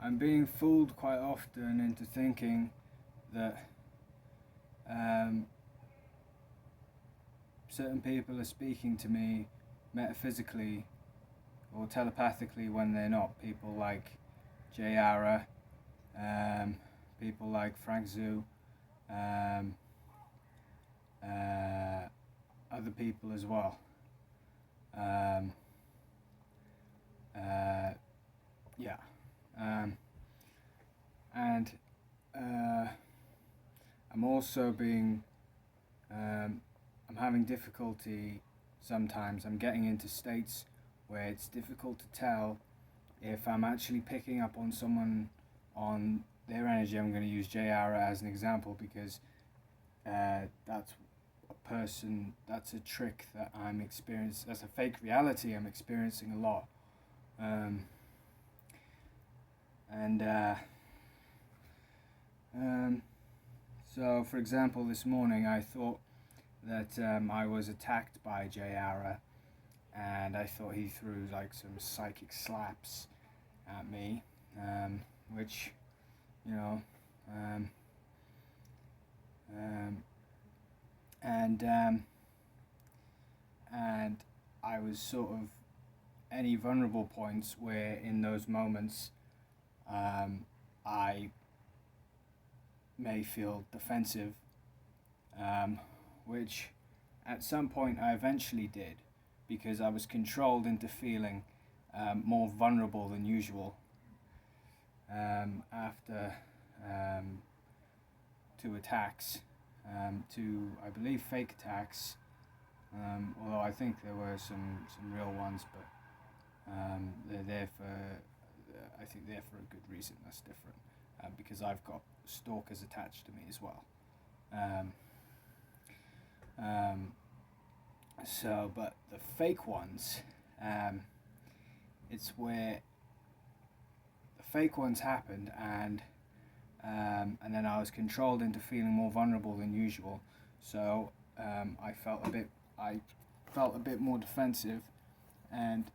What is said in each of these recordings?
I'm being fooled quite often into thinking that um, certain people are speaking to me metaphysically or telepathically when they're not. People like Jay Ara, people like Frank Zoo, um, other people as well. Um, yeah. And I'm also being, I'm having difficulty sometimes. I'm getting into states where it's difficult to tell if I'm actually picking up on someone, on their energy. I'm going to use Jay Ara as an example because that's a person, that's a trick that I'm experiencing, that's a fake reality I'm experiencing a lot. And so, for example, this morning I thought that I was attacked by Jay Ara, and I thought he threw like some psychic slaps at me, which, you know, and I was sort of any vulnerable points where in those moments I may feel defensive, which at some point I eventually did because I was controlled into feeling more vulnerable than usual after two attacks, two, I believe, fake attacks, although I think there were some real ones, but they're there for, I think they're for a good reason. That's different, because I've got stalkers attached to me as well. So, but the fake ones, it's where the fake ones happened, and then I was controlled into feeling more vulnerable than usual. So I felt a bit more defensive, and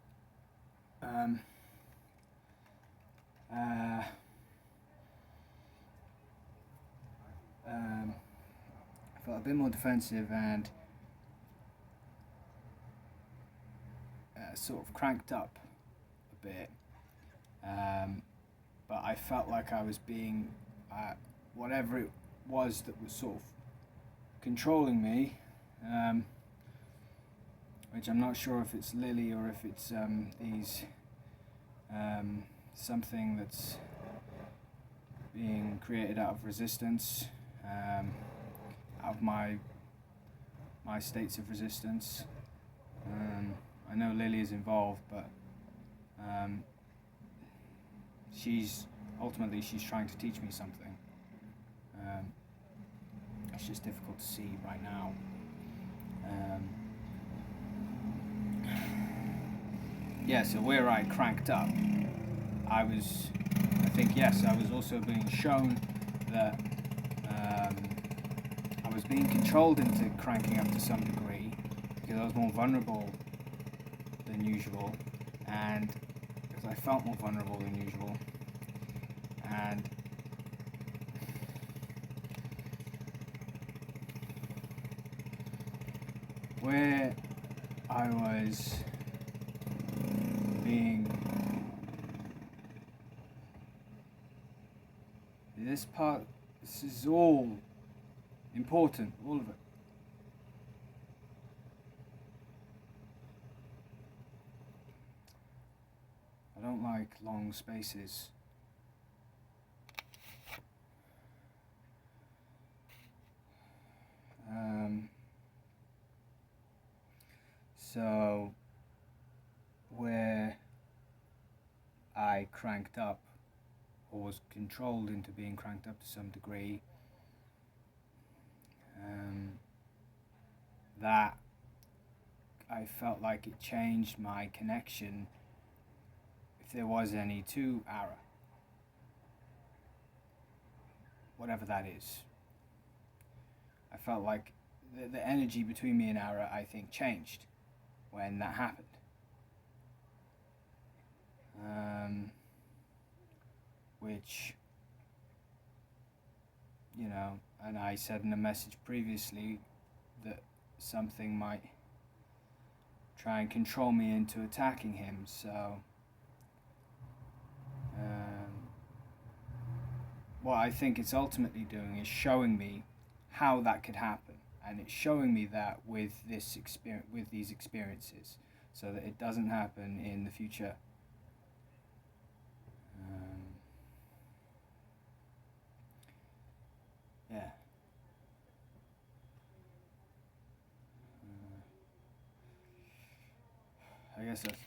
I felt a bit more defensive and sort of cranked up a bit. But I felt like I was being, whatever it was that was sort of controlling me, which I'm not sure if it's Lily or if it's these something that's being created out of resistance, out of my states of resistance. I know Lily is involved, but she's trying to teach me something. It's just difficult to see right now. Yeah, so where I cranked up, I was also being shown that I was being controlled into cranking up to some degree because I was more vulnerable than usual, and because I felt more vulnerable than usual, and where I was being this is all important, all of it. I don't like long spaces. So where I cranked up, or was controlled into being cranked up to some degree, that I felt like it changed my connection, if there was any, to Ara, whatever that is. I felt like the energy between me and Ara, I think, changed when that happened. which, you know, and I said in a message previously that something might try and control me into attacking him. So what I think it's ultimately doing is showing me how that could happen, and it's showing me that with this experience, with these experiences, so that it doesn't happen in the future. Yeah. I guess that's